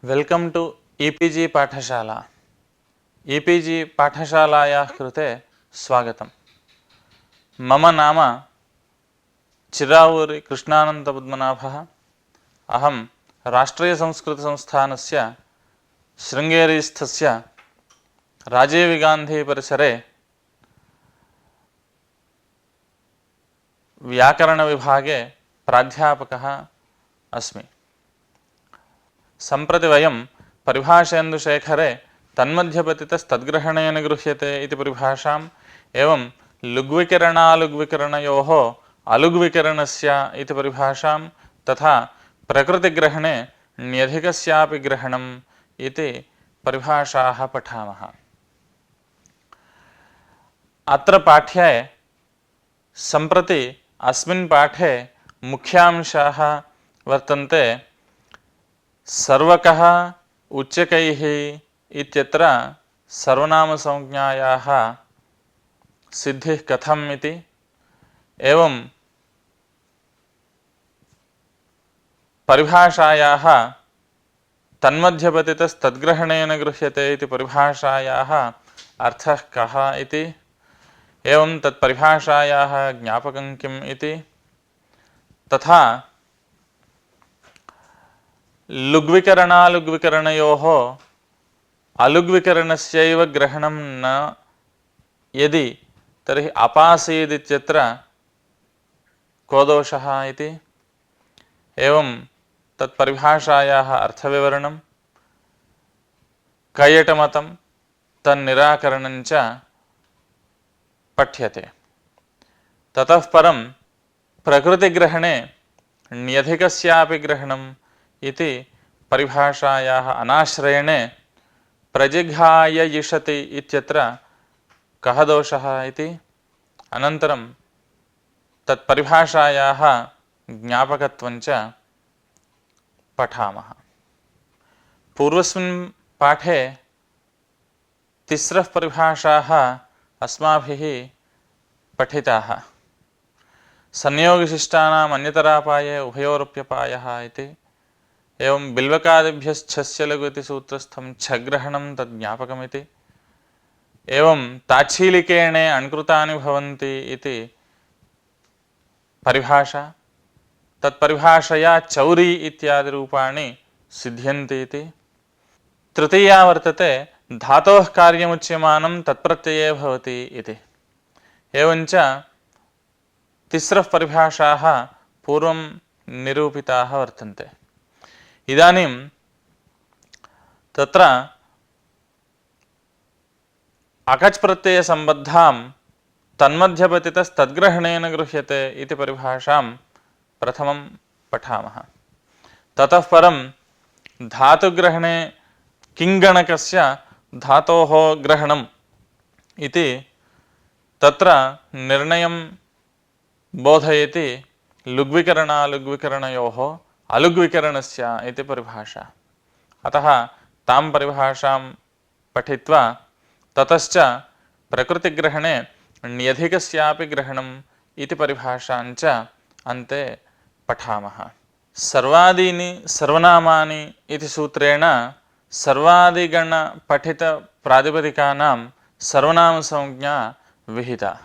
Welcome to e-PG पाठशाला। E-PG पाठशालायाः कृते स्वागतम्। मम नाम चिरावूरि कृष्णानन्दपद्मनाभः। अहं राष्ट्रीयसंस्कृतसंस्थानस्य शृङ्गेरीस्थस्य राजीव गान्धी परिसरे व्याकरणविभागे प्राध्यापकः अस्मि। सम्प्रति वयं परिभाषेन्दुशेखरे तन्मध्यपतितस्तद्ग्रहणेन गृह्यते इति परिभाषाम् एवं लुग्विकरणालुग्विकरणयोः अलुग्विकरणस्य इति परिभाषां तथा प्रकृतिग्रहणे ण्यधिकस्यापि ग्रहणम् इति परिभाषाः पठामः। अत्र पाठ्ये सम्प्रति अस्मिन् पाठे मुख्यांशाः वर्तन्ते। सर्वकः उच्चकैः इत्यत्र सर्वनामसंज्ञायाः सिद्धिः कथम् इति, एवं परिभाषायाः तन्मध्यपतितस्तद्ग्रहणेन गृह्यते इति परिभाषायाः अर्थः कः इति, एवं तत्परिभाषायाः ज्ञापकं किम् इति, तथा लुग्विकरणालुग्विकरणयोः अलुग्विकरणस्यैव ग्रहणं न यदि तर्हि अपासीदित्यत्र को दोषः इति, एवं तत्परिभाषायाः अर्थविवरणं, कैयटमतं तन्निराकरणं च पठ्यते। ततः परं प्रकृतिग्रहणे ण्यधिकस्यापि ग्रहणम् इति परिभाषायाः अनाश्रयणे प्रजिघाययिषति इत्यत्र कः दोषः इति, अनन्तरं तत्परिभाषायाः ज्ञापकत्वं च पठामः। पूर्वस्मिन् पाठे तिस्रः परिभाषाः अस्माभिः पठिताः। संयोगशिष्टानाम् अन्यतरापाये उभयोरप्यपायः इति, एवं बिल्वकादिभ्यश्छस्य लघु इति सूत्रस्थं छग्रहणं तज्ज्ञापकमिति, एवं ताच्छीलिकेणे अण्कृतानि भवन्ति इति परिभाषा, तत्परिभाषया चौरी इत्यादि रूपाणि सिद्ध्यन्ति इति। तृतीया वर्तते धातोः कार्यमुच्यमानं तत्प्रत्यये भवति इति। एवञ्च तिस्रः परिभाषाः पूर्वं निरूपिताः वर्तन्ते। इदानीं तत्र अकच् प्रत्ययसम्बद्धां तन्मध्यपतितस्तद्ग्रहणेन गृह्यते इति परिभाषां प्रथमं पठामः। ततः परं धातुग्रहणे किङ्गणकस्य धातोः ग्रहणम् इति तत्र निर्णयं बोधयति लुग्विकरणालुग्विकरणयोः अलुग्विकरणस्य इति परिभाषा। अतः तां परिभाषां पठित्वा ततश्च प्रकृतिग्रहणे ण्यधिकस्यापि ग्रहणम् इति परिभाषाञ्च अन्ते पठामः। सर्वादीनि सर्वनामानि इति सूत्रेण सर्वादिगणपठितप्रातिपदिकानां सर्वनामसंज्ञा विहिता।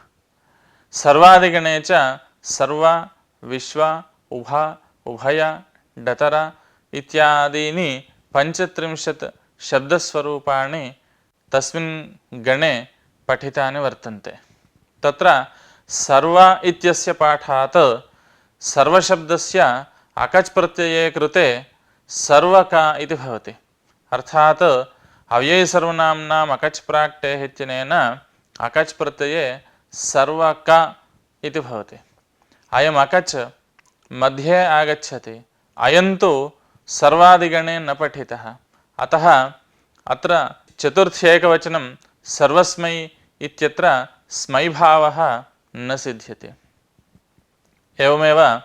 सर्वादिगणे च सर्व, विश्व, उभ, उभय, डतर इत्यादीनि 35 शब्दस्वरूपाणि तस्मिन् गणे पठितानि वर्तन्ते। तत्र सर्व इत्यस्य पाठात् सर्वशब्दस्य अकच् प्रत्यये कृते सर्वका इति भवति। अर्थात् अव्ययसर्वनाम्नाम् अकच् प्राक्टेः इत्यनेन अकच् प्रत्यये सर्वक इति भवति। अयम् अकच् मध्ये आगच्छति, अयन्तु सर्वादिगणे न पठितः। अतः अत्र चतुर्थ्येकवचनं सर्वस्मै इत्यत्र स्मैभावः न सिद्ध्यति। एवमेव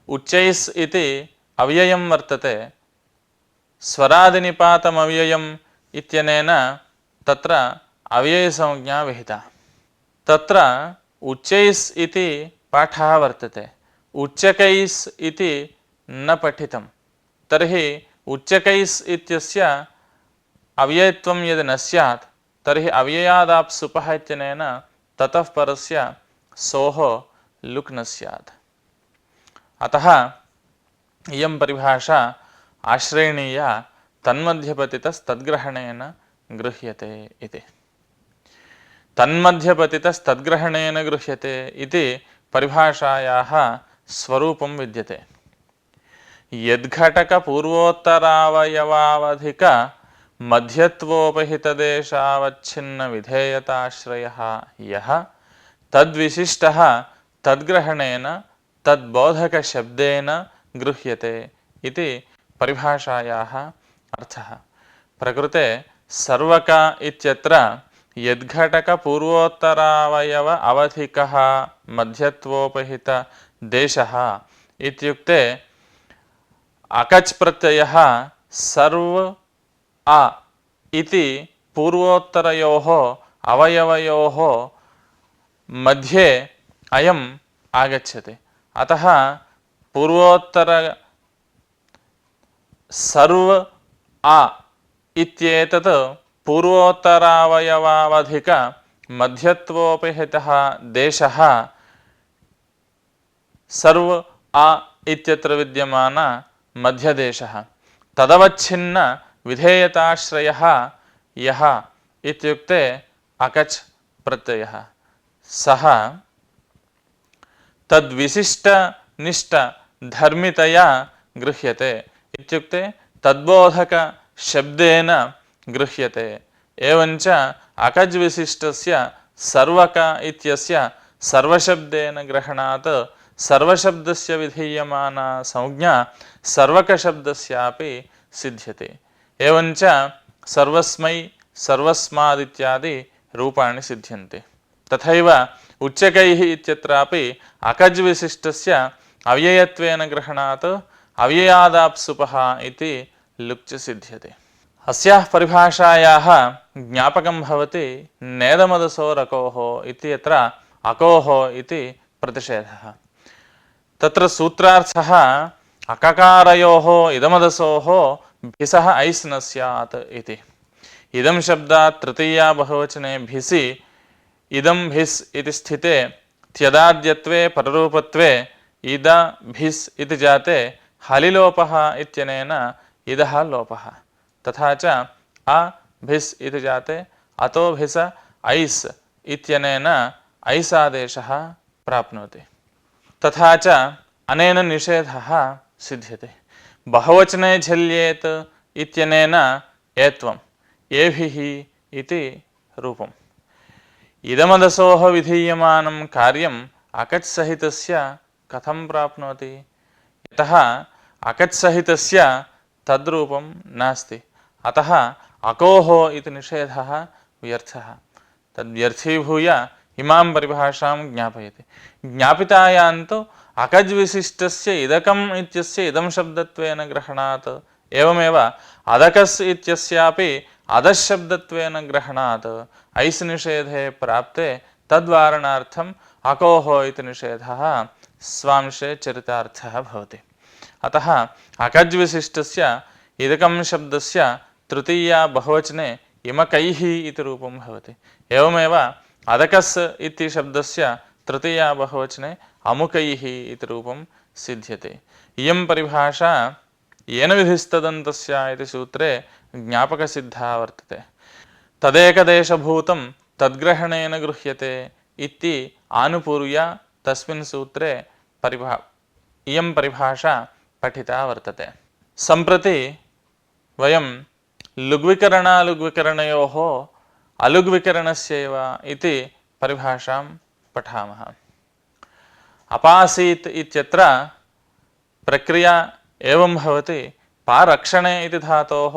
उच्चैस् इति अव्ययं वर्तते, स्वरादिनिपातमव्ययम् इत्यनेन तत्र अव्ययसंज्ञा विहिता। तत्र उच्चैस् इति पाठः वर्तते, उच्चकैस् इति न पठितं। तर्हि उच्चकैस् इत्यस्य अव्ययत्वं यदि न स्यात् तर्हि अव्ययादाप् सुपः इत्यनेन ततः परस्य सोः लुक् न स्यात्। अतः इयं परिभाषा आश्रयणीया तन्मध्यपतितस्तद्ग्रहणेन गृह्यते इति। तन्मध्यपतितस्तद्ग्रहणेन गृह्यते इति परिभाषायाः स्वरूपं विद्यते। यद्घटकपूर्वोत्तरावयवावधिक मध्यत्वोपहितदेशावच्छिन्नविधेयताश्रयः यः तद्विशिष्टः तद्ग्रहणेन तद्बोधकशब्देन गृह्यते इति परिभाषायाः अर्थः। प्रकृते सर्वक इत्यत्र यद्घटकपूर्वोत्तरावयव अवधिकः मध्यत्वोपहितदेशः इत्युक्ते अकच् प्रत्ययः सर्व अ इति पूर्वोत्तरयोः अवयवयोः मध्ये अयम् आगच्छति। अतः पूर्वोत्तर सर्व आ इत्येतत् पूर्वोत्तरावयवावधिक मध्यत्वोपहितः देशः सर्व आ इत्यत्र विद्यमान मध्यदेशः। तदवच्छिन्न विधेयताश्रयः यः इत्युक्ते अकच् प्रत्ययः। सः तद्विशिष्टनिष्ठ धर्मितया गृह्यते इत्युक्ते तद्बोधक शब्देन गृह्यते। एवञ्च अकज् विशिष्टस्य सर्वक इत्यस्य सर्वशब्देन ग्रहणात् सर्वशब्दस्य विधीयमाना संज्ञा सर्वकशब्दस्यापि सिद्ध्यते। एवञ्च सर्वस्मै सर्वस्मादित्यादि रूपाणि सिद्ध्यन्ते। तथैव उच्चकैः इत्यत्रापि अकज् विशिष्टस्य अव्ययत्वेन ग्रहणात् अव्ययादाप्सुपः इति लुक् सिद्ध्यते। अस्याः परिभाषायाः ज्ञापकं भवति नेदमदसोरकोः इति यत्र अकोः इति प्रतिषेधः। तत्र सूत्रार्थः अककारयोः इदमदसोः भिसः ऐस् न स्यात् इति। इदं शब्दात् तृतीया बहुवचने भिसि इदं भिस् इति स्थिते त्यदाद्यत्वे पररूपत्वे इद भिस् इति जाते हलिलोपः इत्यनेन इदः लोपः। तथा च अ भिस् इति जाते अतो भिस ऐस् इत्यनेन ऐसादेशः प्राप्नोति। तथा च अनेन निषेधः सिद्ध्यते। बहुवचने झल्येत् इत्यनेन एत्वम् एभिः इति रूपम्। इदमदसोः विधीयमानं कार्यम् अकच्सहितस्य कथं प्राप्नोति? यतः अकच्सहितस्य तद्रूपं नास्ति। अतः अकोः इति निषेधः व्यर्थः। तद्व्यर्थीभूय इमां परिभाषां ज्ञापयति। ज्ञापितायां तु अकज् विशिष्टस्य इदकम् इत्यस्य इदं शब्दत्वेन ग्रहणात् एवमेव अदकस् इत्यस्यापि अदशब्दत्वेन ग्रहणात् ऐस् निषेधे प्राप्ते तद्वारणार्थम् अकोः इति निषेधः स्वांशे चरितार्थः भवति। अतः अकज् विशिष्टस्य इदकं शब्दस्य तृतीया बहुवचने इमकैः इति रूपं भवति। एवमेव अदकस् इति शब्दस्य तृतीया बहुवचने अमुकैः इति रूपं सिद्ध्यते। इयं परिभाषा येन विधिस्तदन्तस्य इति सूत्रे ज्ञापकसिद्धा वर्तते। तदेकदेशभूतं तद्ग्रहणेन गृह्यते इति आनुपूर्य तस्मिन् सूत्रे इयं परिभाषा पठिता वर्तते। सम्प्रति वयं लुग्विकरणालुग्विकरणयोः अलुग्विकरणस्यैव इति परिभाषां पठामः। अपासीत् इत्यत्र प्रक्रिया एवं भवति। पारक्षणे इति धातोः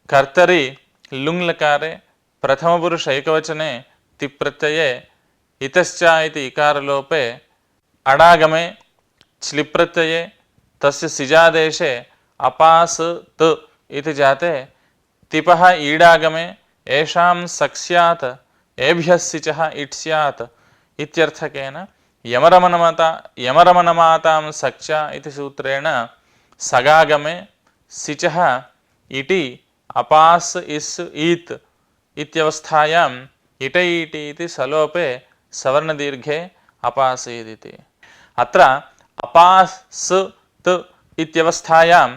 कर्तरि लुङ्लकारे प्रथमपुरुषैकवचने तिप्रत्यये इतश्च इति इकारलोपे अडागमे च्लिप्रत्यये तस्य सिजादेशे अपास् त इति जाते तिपः ईडागमे येषां सक्स्यात् एभ्यः सिचः इट् स्यात् इत्यर्थकेन यमरमनमातां सक्च इति सूत्रेण सगागमे सिचः इटि अपास् इस् ईत् इत्यवस्थायाम् इट इटि इति सलोपे सवर्णदीर्घे अपासीदिति। अत्र अपास् त् इत्यवस्थायां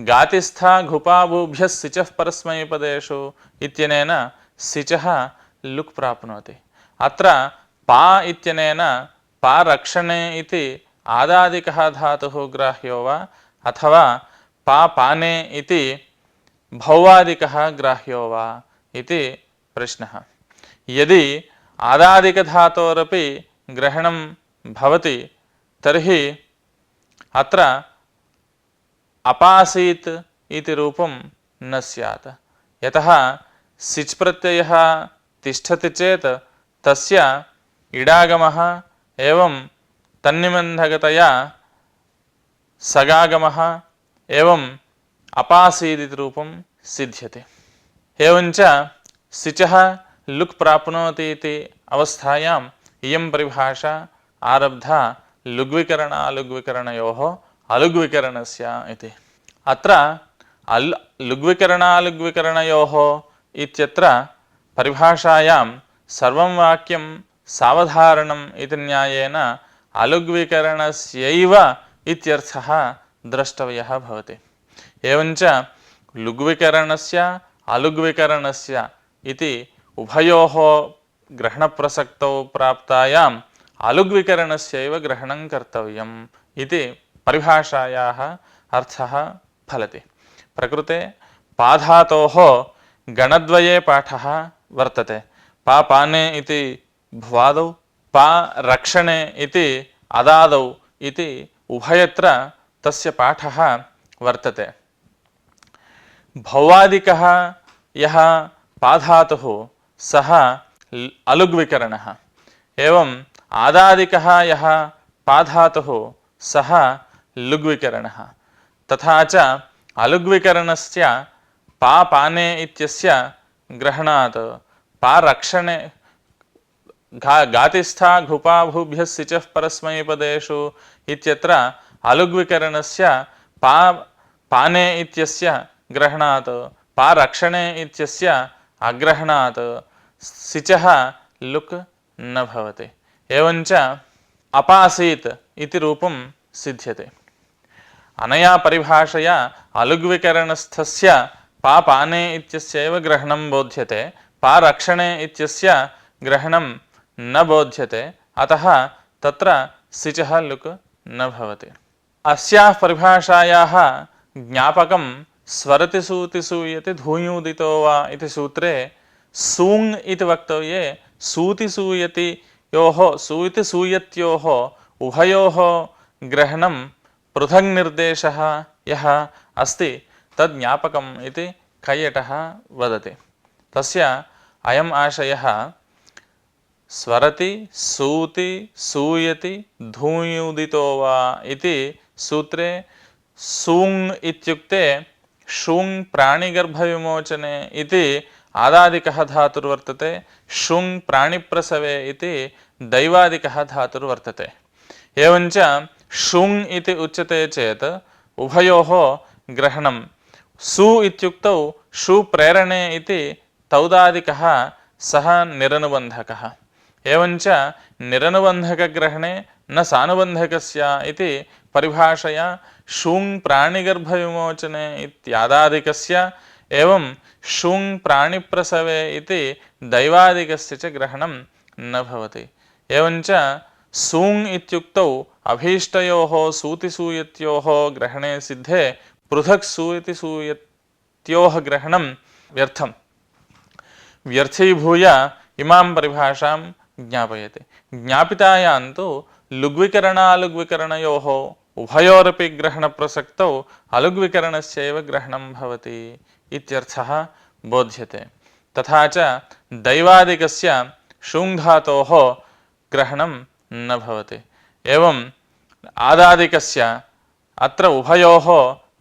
गातिस्था घुपाभूभ्यः सिचः परस्मैपदेषु इत्यनेन सिचः लुक् प्राप्नोति। अत्र पा इत्यनेन पारक्षणे इति आदादिकः धातुः ग्राह्यो वा अथवा पा पाने इति भौवादिकः ग्राह्यो वा इति प्रश्नः। यदि आदादिकधातोरपि ग्रहणं भवति तर्हि अत्र अपासीत् इति रूपं न स्यात्। यतः सिच् प्रत्ययः तिष्ठति चेत् तस्य इडागमः एवं तन्निबन्धकतया सगागमः एवं अपासीदिति रूपं सिद्ध्यति। एवञ्च सिचः लुक् प्राप्नोति इति अवस्थायाम् इयं परिभाषा आरब्धा लुग्विकरणालुग्विकरणयोः अलुग्विकरणस्य इति। अत्र लुग्विकरणालुग्विकरणयोः इत्यत्र परिभाषायां सर्वं वाक्यं सावधारणम् इति न्यायेन अलुग्विकरणस्यैव इत्यर्थः द्रष्टव्यः भवति। एवञ्च लुग्विकरणस्य अलुग्विकरणस्य इति उभयोः ग्रहणप्रसक्तौ प्राप्तायाम् अलुग्विकरणस्यैव ग्रहणं कर्तव्यम् इति परिभाषायाः अर्थः फलति। प्रकृते पाधातोः गणद्वये पाठः वर्तते। पा पाने इति भ्वादौ, पा रक्षणे इति अदादौ इति उभयत्र तस्य पाठः वर्तते। भौवादिकः यः पाधातुः सः अलुग्विकरणः, एवं आदादिकः यः पाधातुः सः लुग्विकरणः। तथा च अलुग्विकरणस्य पा पाने इत्यस्य ग्रहणात् पारक्षणे गातिस्था घुपाभूभ्यः सिचः परस्मैपदेषु इत्यत्र अलुग्विकरणस्य पा पाने इत्यस्य ग्रहणात् पारक्षणे इत्यस्य अग्रहणात् सिचः लुक् न भवति। एवञ्च अपासीत् इति रूपं सिद्ध्यते। अनया परिभाषया अलुग्विकरणस्थस्य पा पाने इत्यस्यैव ग्रहणं बोध्यते, पारक्षणे इत्यस्य ग्रहणं न बोध्यते, अतः तत्र सिचः लुक् न भवति। अस्याः परिभाषायाः ज्ञापकं स्वरति सूति सूयति धूयूदितो वा इति सूत्रे सूङ् इति वक्तव्ये सूति सूयतियोः सूति सूयत्योः उभयोः ग्रहणं पृथक् निर्देशः यः अस्ति तद् ज्ञापकम् इति कैयटः वदति। तस्य अयम् आशयः स्वरति सूति सूयति धूयूदितो वा इति सूत्रे सूङ् इत्युक्ते शूङ् प्राणिगर्भविमोचने इति आदादिकः धातुर्वर्तते, शूङ् प्राणिप्रसवे इति दैवादिकः धातुर्वर्तते। एवञ्च शूङ् इति उच्यते चेत् उभयोः ग्रहणं सु इत्युक्तौ शु प्रेरणे इति तौदादिकः सः निरनुबन्धकः। एवञ्च निरनुबन्धकग्रहणे न सानुबन्धकस्य इति परिभाषया शूङ् प्राणिगर्भविमोचने इत्यादादिकस्य एवं शूङ् प्राणिप्रसवे इति दैवादिकस्य च ग्रहणं न भवति। एवञ्च सूङ् इत्युक्तौ अभीष्टयोः सूतिसूयत्योः ग्रहणे सिद्धे पृथक् सूतिसूयत्योः ग्रहणं व्यर्थं व्यर्थीभूय इमां परिभाषां ज्ञापयति। ज्ञापितायां तु लुग्विकरणालुग्विकरणयोः उभयोरपि ग्रहणप्रसक्तौ अलुग्विकरणस्यैव ग्रहणं भवति इत्यर्थः बोध्यते। तथा च दैवादिकस्य शूङ्धातोः ग्रहणं न भवति। एवम् आदादिकस्य अत्र उभयोः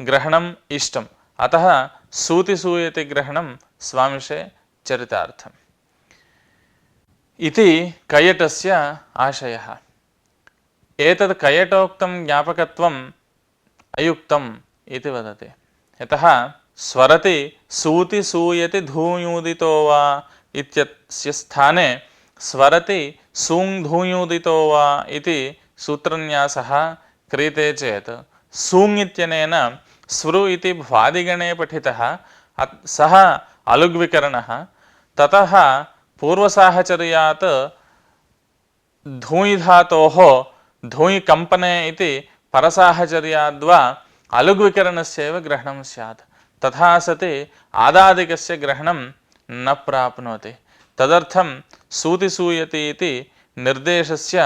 ग्रहणम् इष्टम्, अतः सूतिसूयति ग्रहणं स्वांशे चरितार्थम् इति कैयटस्य आशयः। एतद् कैयटोक्तं ज्ञापकत्वम् अयुक्तम् इति वदति। यतः स्वरति सूति सूयति धूयूदितो वा इत्यस्य स्थाने स्वरति सूङ् धूयूदितो वा इति सूत्रन्यासः क्रियते चेत् सूङ् इत्यनेन स्वृ इति भ्वादिगणे पठितः सः अलुग्विकरणः, ततः पूर्वसाहचर्यात् धूयि धातोः धूयि कम्पने इति परसाहचर्याद्वा अलुग्विकरणस्यैव ग्रहणं स्यात्। तथा सति आदादिकस्य ग्रहणं न प्राप्नोति। तदर्थं सूति सूयति इति निर्देशस्य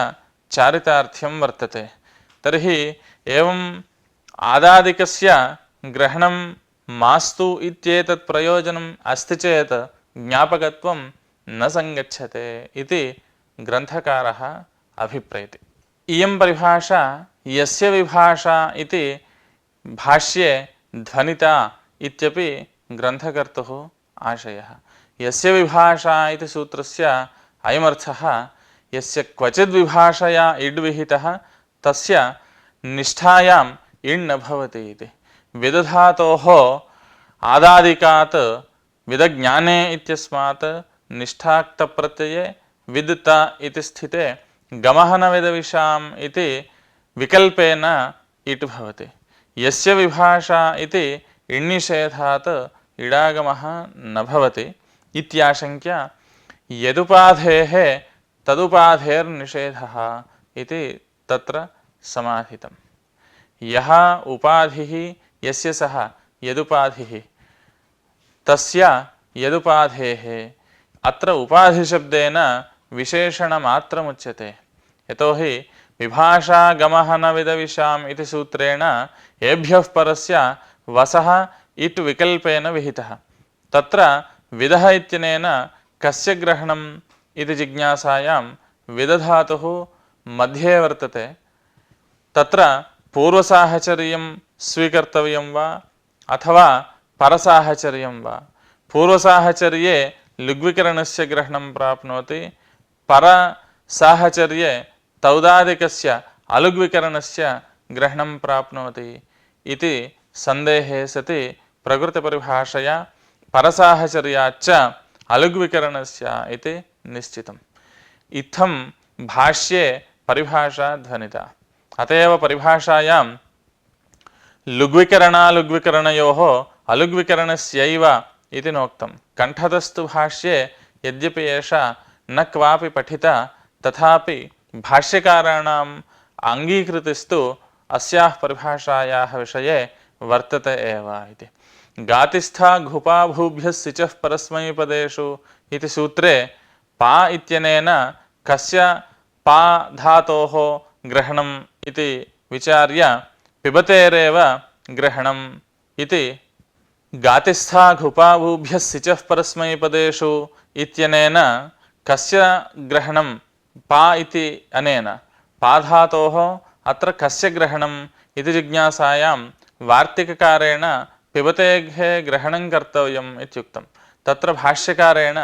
चारितार्थ्यं वर्तते। तर्हि एवम् आदादिकस्य ग्रहणं मास्तु इत्येतत् प्रयोजनम् अस्ति चेत् ज्ञापकत्वं न संगच्छते इति ग्रन्थकारः अभिप्रैति। इयं परिभाषा यस्य विभाषा इति भाष्ये ध्वनिता इत्यपि ग्रन्थकर्तुः आशयः। यस्य विभाषा इति सूत्रस्य अयमर्थः यस्य क्वचिद् विभाषया इड् विहितः तस्य निष्ठायाम् इण् न भवति इति। विदधातोः आदादिकात् विदज्ञाने इत्यस्मात् निष्ठाक्तप्रत्यये विदत इति स्थिते गमहनविदविषाम् इति विकल्पेन इट् भवति। यस्य विभाषा इति इण्निषेधात् इडागमः न भवति इत्याशङ्क्य यदुपाधेः तदुपाधेर्निषेधः इति तत्र समाहितम्। यः उपाधिः यस्य सः यदुपाधिः तस्य यदुपाधेः। अत्र उपाधिशब्देन विशेषणमात्रमुच्यते। यतोहि विभाषा गमहनविदविषाम् इति सूत्रेण एभ्यः परस्य वसः इट् विकल्पेन विहितः। तत्र विदः इत्यनेन कस्य ग्रहणम् इति जिज्ञासायां विदधातुः मध्ये वर्तते। तत्र पूर्वसाहचर्यं स्वीकर्तव्यं वा अथवा परसाहचर्यं वा। पूर्वसाहचर्ये लुग्विकरणस्य ग्रहणं प्राप्नोति, परसाहचर्ये तौदादिकस्य अलुग्विकरणस्य ग्रहणं प्राप्नोति इति सन्देहे सति प्रकृतपरिभाषया परसाहचर्याच्च अलुग्विकरणस्य इति निश्चितम्। इत्थं भाष्ये परिभाषा ध्वनिता। अत एव परिभाषायां लुग्विकरणालुग्विकरणयोः अलुग्विकरणस्यैव इति नोक्तं। कण्ठतस्तु भाष्ये यद्यपि एषा न क्वापि पठिता तथापि भाष्यकाराणाम् अङ्गीकृतिस्तु अस्याः परिभाषायाः विषये वर्तते एव इति। गातिस्था घुपाभूभ्यः सिचः परस्मैपदेषु इति सूत्रे पा इत्यनेन कस्य पा धातोः ग्रहणम् इति विचार्य पिबतेरेव ग्रहणम् इति गातिस्था घुपाभूभ्यः सिचः परस्मैपदेषु इत्यनेन कस्य ग्रहणं पा इति अनेन पाधातोः अत्र कस्य ग्रहणम् इति जिज्ञासायां वार्तिककारेण पिबतेः ग्रहणं कर्तव्यम् इत्युक्तं। तत्र भाष्यकारेण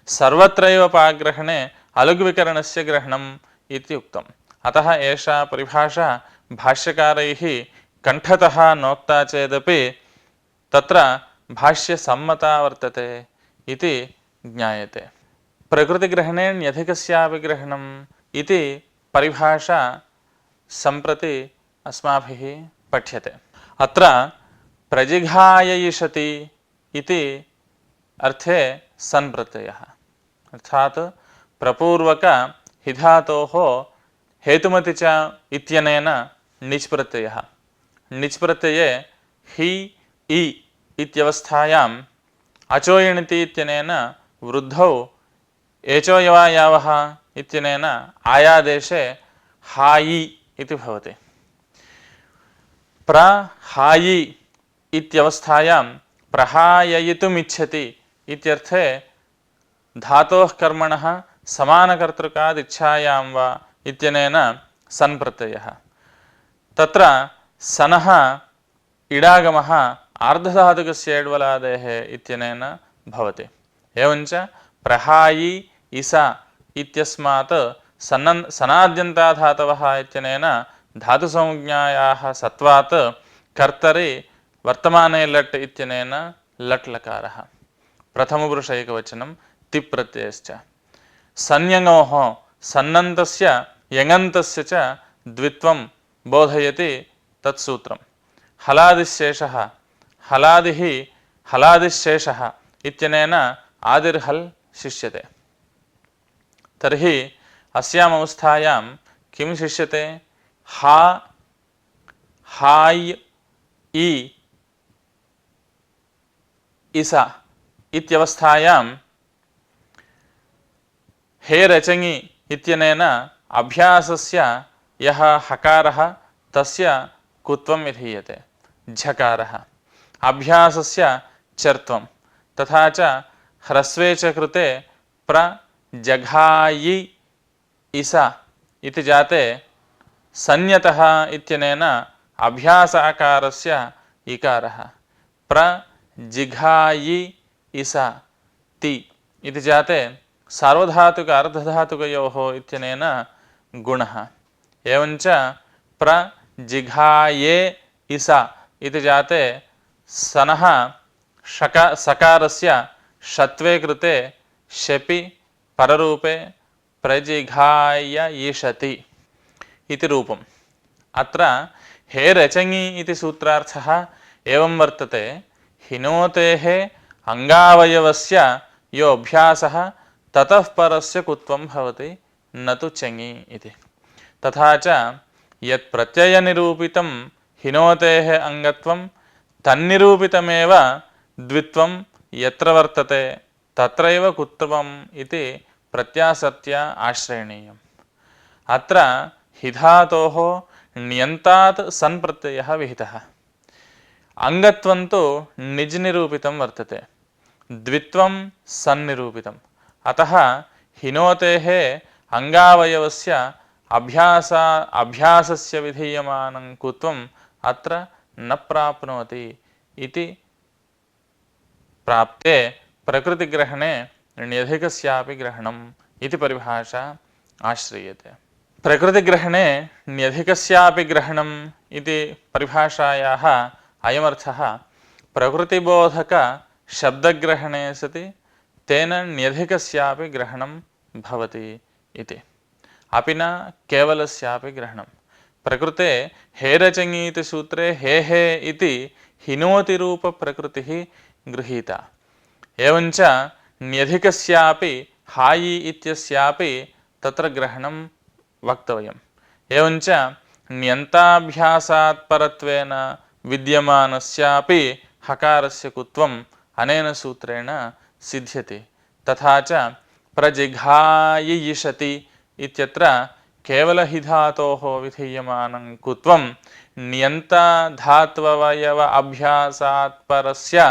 सर्वत्रैव पाग्रहणे अलुग्विकरणस्य ग्रहणम् इति उक्तम्। अतः एषा परिभाषा भाष्यकारैः कण्ठतः नोक्ता चेदपि तत्र भाष्यसम्मता वर्तते इति ज्ञायते। प्रकृतिग्रहणेन्यधिकस्यापि ग्रहणम् इति परिभाषा सम्प्रति अस्माभिः पठ्यते। अत्र प्रजिघाययिषति इति अर्थे सन् प्रत्ययः, अर्थात् प्रपूर्वक हिधातोः हेतुमति च इत्यनेन निच् प्रत्ययः। निच् प्रत्यये हि इ इत्यवस्थायाम् अचोयणिति इत्यनेन वृद्धौ एचोयवायावः इत्यनेन आयादेशे हायि इति भवति। प्रहायि इत्यवस्थायां प्रहाययितुमिच्छति इत्यर्थे धातोः कर्मणः समानकर्तृकादिच्छायां वा इत्यनेन सन् प्रत्ययः। तत्र सनः इडागमः आर्धधातुकस्य एड्वलादेः इत्यनेन भवति। एवञ्च प्रहायि इस इत्यस्मात् सनाद्यन्ताधातवः इत्यनेन धातुसंज्ञायाः सत्वात् कर्तरि वर्तमाने लट् इत्यनेन लट् लकारः प्रथमपुरुष एकवचनं तिप् प्रत्ययश्च संज्ञयोः सन्नन्तस्य यङन्तस्य च द्वित्वं बोधयति तत्सूत्रम् हलादिशेषः हलादिः हलादिशेषः इत्यनेन आदिर्हल् शिष्यते तर्हि अस्याम् अवस्थायां किं शिष्यते हा हाय् इ इसा इत्यवस्थायां हे रचङि इत्यनेन अभ्यासस्य यः हकारः तस्य कुत्वं विधीयते झकारः अभ्यासस्य चर्त्वं तथा च ह्रस्वे च कृते प्रजघायि इसा इति जाते संज्ञतः इत्यनेन अभ्यास आकारस्य इकारः प्रजिघायि इसा ति इति जाते सार्वधातुक अर्धधातुकयोः इत्यनेन गुणः एवञ्च प्रजिघाये इसा इति जाते सनः सकारस्य षत्वे कृते शपि पररूपे प्रजिघाययिषति इति रूपम् अत्र हे रचङि इति सूत्रार्थः एवं वर्तते हिनोतेः अङ्गावयवस्य यो अभ्यासः ततः परस्य कुत्वं भवति न तु चङि इति तथा च यत् प्रत्ययनिरूपितं हिनोतेः अङ्गत्वं तन्निरूपितमेव द्वित्वं यत्र वर्तते तत्रैव कुत्वम् इति प्रत्यासत्य आश्रयणीयम् अत्र हिधातोः ण्यन्तात् सन् प्रत्ययः विहितः अङ्गत्वं तु निज् निरूपितं वर्तते द्वित्वं सन्निरूपितम् अतः हिनोतेः अङ्गावयवस्य अभ्यासस्य विधीयमानं कुत्वम् अत्र न प्राप्नोति इति प्राप्ते प्रकृतिग्रहणे ण्यधिकस्यापि ग्रहणम् इति परिभाषा आश्रीयते प्रकृतिग्रहणे ण्यधिकस्यापि ग्रहणम् इति परिभाषायाः अयमर्थः प्रकृतिबोधकशब्दग्रहणे सति तेन ण्यधिकस्यापि ग्रहणं भवति इति अपि न केवलस्यापि ग्रहणं प्रकृते हे रचङि इति सूत्रे हे इति हिनोतिरूपप्रकृतिः गृहीता एवञ्च ण्यधिकस्यापि हायि इत्यस्यापि तत्र ग्रहणं वक्तव्यम् एवञ्च ण्यन्ताभ्यासात् परत्वेन विद्यमानस्यापि हकारस्य कुत्वम् अनेन सूत्रेण सिद्ध्यति तथा च प्रजिघाययिषति इत्यत्र केवलहिधातोः विधीयमानं कुत्वं ण्यन्ताधात्ववयव अभ्यासात् परस्य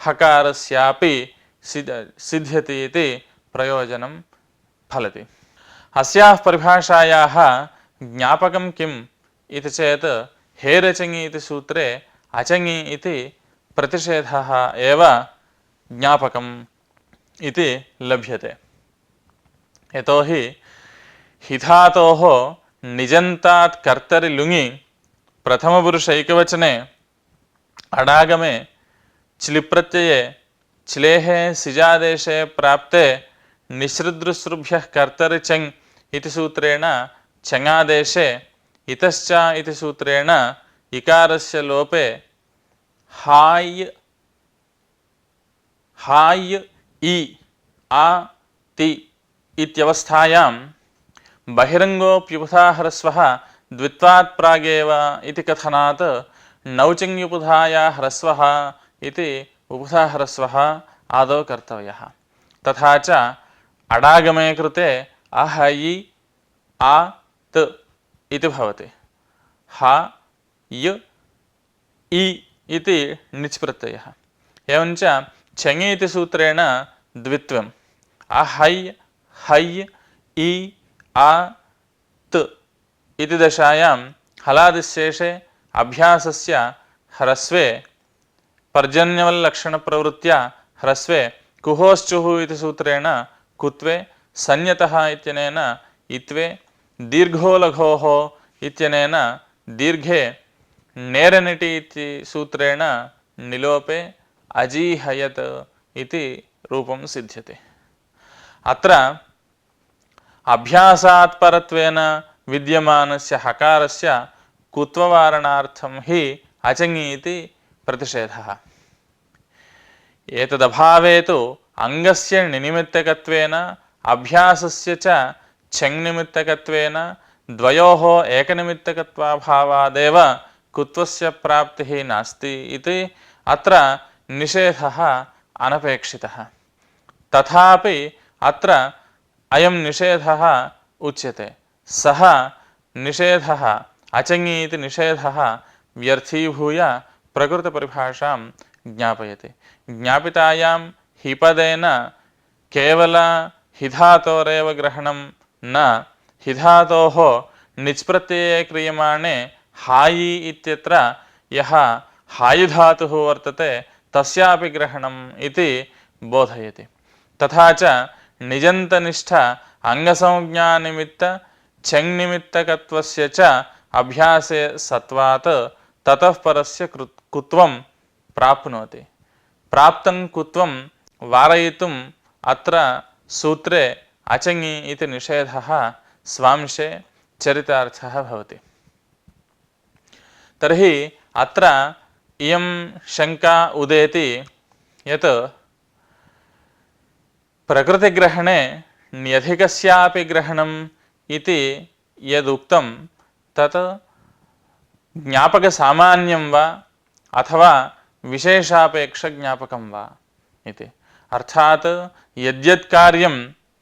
हकारस्यापि सिद्ध्यति इति प्रयोजनं फलति अस्याः परिभाषायाः ज्ञापकं किम् इति चेत् हे रचङि इति सूत्रे अचङि इति प्रतिषेधः एव ज्ञापकम् इति लभ्यते यतोहि हिधातोः निजन्तात् कर्तरि लुङि प्रथमपुरुष एकवचने अडागमे चिलिप्रत्यये चिलेः सिजादेशे प्राप्ते निसृदृसृभ्यः कर्तरि चङ् इति सूत्रेण चङादेशे इतश्च इति सूत्रेण इकारस्य लोपे हाय् इ आ ति इत्यवस्थायां बहिरङ्गोऽप्युपधाह्रस्वः द्वित्वात् प्रागेव इति कथनात् नौचङ्युपधाया ह्रस्वः इति उपधाह्रस्वः आदौ कर्तव्यः तथा च अडागमे कृते अहयि आ त इति भवति हा य इ इति निच् प्रत्ययः एवञ्च चङि इति सूत्रेण द्वित्वम् अहय् हय् इ आ त इति दशायां हलादिशेषे अभ्यासस्य ह्रस्वे पर्जन्यवल्लक्षणप्रवृत्त्या ह्रस्वे कुहोश्चुः इति सूत्रेण कुत्वे संज्ञतः इत्यनेन इत्वे दीर्घो लघोः इत्यनेन दीर्घे नेरनिटि इति सूत्रेण निलोपे अजीहयत् इति रूपं सिद्ध्यते। अत्र अभ्यासात् परत्वेन विद्यमानस्य हकारस्य कुत्ववारणार्थं हि अचङि इति प्रतिषेधः। एतदभावे तु अङ्गस्य निनिमित्तकत्वेन अभ्यासस्य च छङ्निमित्तकत्वेन द्वयोः एकनिमित्तकत्वाभावादेव कुत्वस्य प्राप्तिः नास्ति इति अत्र निषेधः अनपेक्षितः। तथापि अत्र अयं निषेधः उच्यते। सः निषेधः अचङि इति निषेधः व्यर्थीभूय प्रकृतपरिभाषां ज्ञापयति। ज्ञापितायां हिपदेन केवल हिधातोरेव ग्रहणं न हिधातोः निच्प्रत्यये क्रियमाणे हायि इत्यत्र यः हायुधातुः वर्तते तस्यापि ग्रहणम् इति बोधयति। तथा च निजन्तनिष्ठ अङ्गसंज्ञानिमित्त छङ्निमित्तकत्वस्य च अभ्यासे सत्वात् ततः परस्य कुत्वं प्राप्नोति। प्राप्तं कुत्वं वारयितुम् अत्र सूत्रे अचङि इति निषेधः स्वांशे चरितार्थः भवति। तर्हि अत्र इयं शङ्का उदेति यत् प्रकृतिग्रहणे न्यधिकस्यापि ग्रहणम् इति यदुक्तं तत् ज्ञापकसामान्यं वा अथवा विशेषापेक्षज्ञापकं वा इति। अर्थात् यद्यत् कार्यं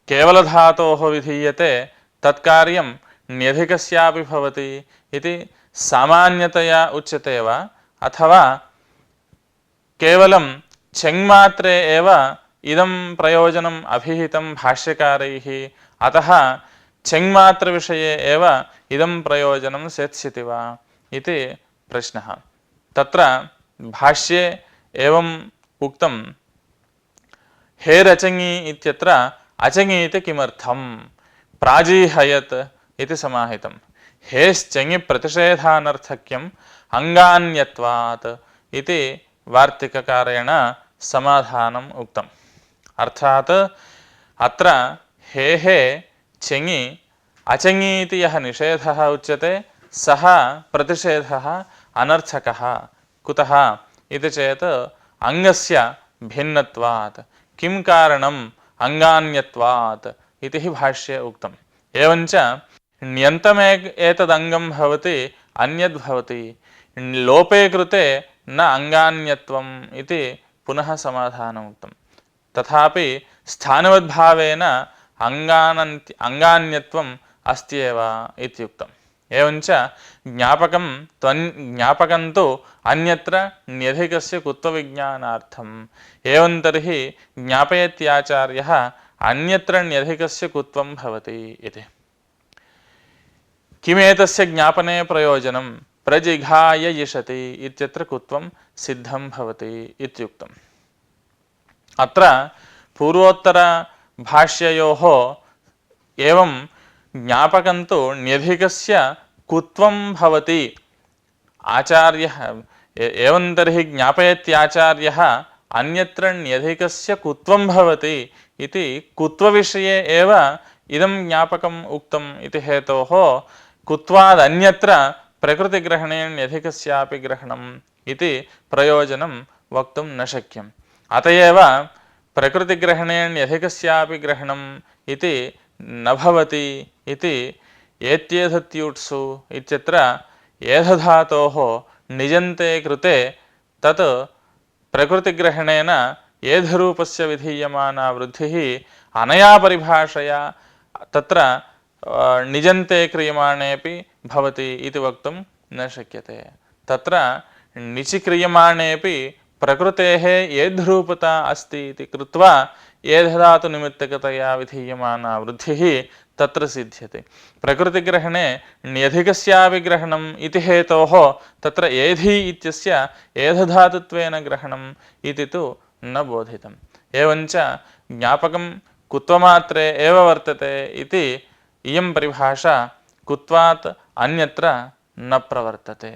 केवलधातोः विधीयते तत्कार्यं न्यधिकस्यापि भवति इति सामान्यतया उच्यते वा अथवा केवलं छङ्मात्रे एव इदं प्रयोजनम् अभिहितं भाष्यकारैः अतः छङ्मात्रविषये एव इदं प्रयोजनं सेत्स्यति वा इति प्रश्नः। तत्र भाष्ये एवम् उक्तं हेरचङि इत्यत्र अचङि इति किमर्थं प्राजीहयत् इति समाहितं। हेश्चङि प्रतिषेधानर्थक्यम् अङ्गान्यत्वात् इति वार्तिककारेण समाधानम् उक्तम्। अर्थात् अत्र हेः चङि अचङि इति यः निषेधः उच्यते सः प्रतिषेधः अनर्थकः। कुतः इति चेत् अङ्गस्य भिन्नत्वात्। किं कारणम् अङ्गान्यत्वात् इति हि भाष्ये उक्तम्। एवञ्च ण्यन्तमे एतदङ्गं भवति अन्यद्भवति लोपे कृते न अङ्गान्यत्वम् इति पुनः समाधानम् उक्तम्। तथापि स्थानवद्भावेन अङ्गान्यत्वम् अस्त्येव इत्युक्तम्। एवञ्च ज्ञापकं तु अन्यत्र न्यधिकस्य कुत्वविज्ञानार्थम्। एवं तर्हि ज्ञापयत्याचार्यः अन्यत्र न्यधिकस्य कुत्वं भवति इति। किमेतस्य ज्ञापने प्रयोजनं प्रजिघाय यिषति इत्यत्र कुत्वं सिद्धं भवति इत्युक्तम्। अत्र पूर्वोत्तरभाष्ययोः एवं ज्ञापकं तु न्यधिकस्य कुत्वं भवति आचार्यः एवं तर्हि ज्ञापयत्याचार्यः अन्यत्र न्यधिकस्य कुत्वं भवति इति कुत्वविषये एव इदं ज्ञापकम् उक्तम् इति हेतोः कुत्वादन्यत्र प्रकृतिग्रहणे न्यधिकस्यापि ग्रहणम् इति प्रयोजनं वक्तुं न शक्यम्। अत एव प्रकृतिग्रहणे न्यधिकस्यापि ग्रहणम् इति न भवति इति एत्येधत्यूट्सु इत्यत्र एधधातोः निजन्ते कृते तत् प्रकृतिग्रहणेन एधरूपस्य विधीयमाना वृद्धिः अनया परिभाषया तत्र निजन्ते क्रियमाणेपि भवति इति वक्तुं न शक्यते। तत्र निचि क्रियमाणेपि प्रकृतेः एधरूपता अस्ति इति कृत्वा एधधातुनिमित्तकतया विधीयमाना वृद्धिः तत्र सिद्ध्यते। प्रकृतिग्रहणे न्यधिकस्यापि ग्रहणम् इति हेतोः तत्र एधि इत्यस्य एधधातुत्वेन ग्रहणम् इति तु न बोधितम्। एवञ्च ज्ञापकं कुत्वमात्रे एव वर्तते इति इयं परिभाषा कुत्वात् अन्यत्र न प्रवर्तते।